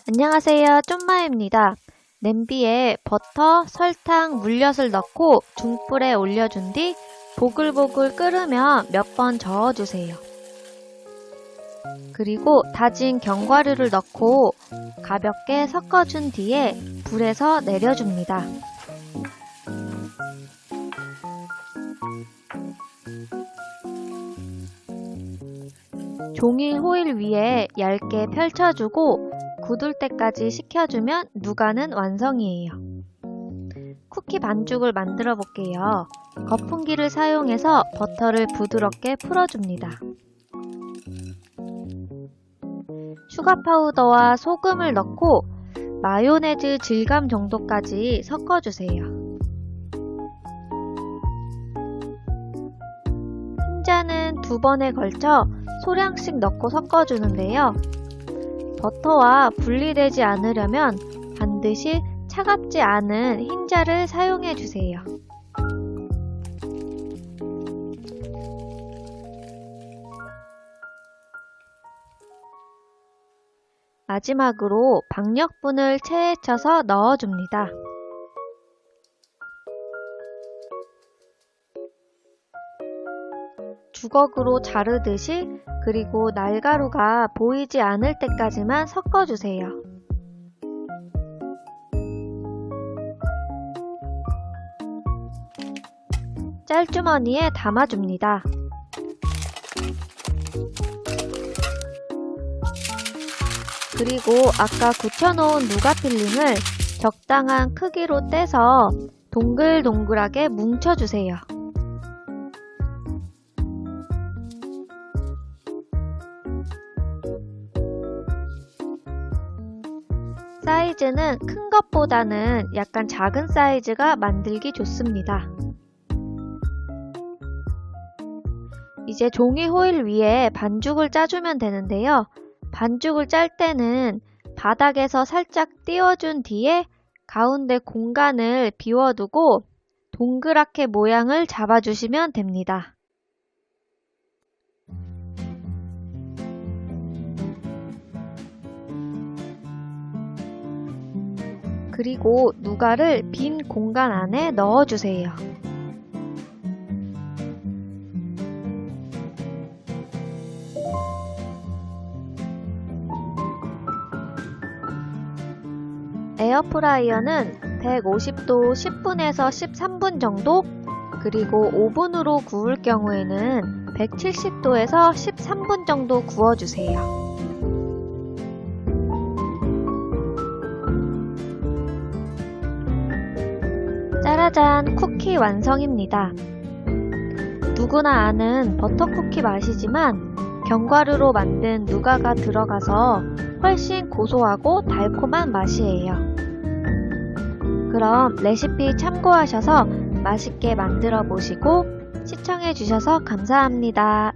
안녕하세요, 쫀마입니다. 냄비에 버터, 설탕, 물엿을 넣고 중불에 올려준 뒤 보글보글 끓으면 몇 번 저어주세요. 그리고 다진 견과류를 넣고 가볍게 섞어준 뒤에 불에서 내려줍니다. 종이 호일 위에 얇게 펼쳐주고 굳을 때까지 식혀주면 누가는 완성이에요. 쿠키 반죽을 만들어 볼게요. 거품기를 사용해서 버터를 부드럽게 풀어줍니다. 슈가 파우더와 소금을 넣고 마요네즈 질감 정도까지 섞어주세요. 흰자는 2번에 걸쳐 소량씩 넣고 섞어주는데요. 버터와 분리되지 않으려면 반드시 차갑지 않은 흰자를 사용해주세요. 마지막으로 박력분을 체에 쳐서 넣어줍니다. 주걱으로 자르듯이 그리고 날가루가 보이지 않을 때까지만 섞어주세요. 짤주머니에 담아줍니다. 그리고 아까 굳혀놓은 누가 필링을 적당한 크기로 떼서 동글동글하게 뭉쳐주세요. 사이즈는 큰 것보다는 약간 작은 사이즈가 만들기 좋습니다. 이제 종이 호일 위에 반죽을 짜주면 되는데요. 반죽을 짤 때는 바닥에서 살짝 띄워준 뒤에 가운데 공간을 비워두고 동그랗게 모양을 잡아주시면 됩니다. 그리고 누가를 빈 공간 안에 넣어주세요. 에어프라이어는 150도 10분에서 13분 정도, 그리고 오븐으로 구울 경우에는 170도에서 13분 정도 구워주세요. 짜라잔, 쿠키 완성입니다. 누구나 아는 버터 쿠키 맛이지만 견과류로 만든 누가가 들어가서 훨씬 고소하고 달콤한 맛이에요. 그럼 레시피 참고하셔서 맛있게 만들어 보시고 시청해 주셔서 감사합니다.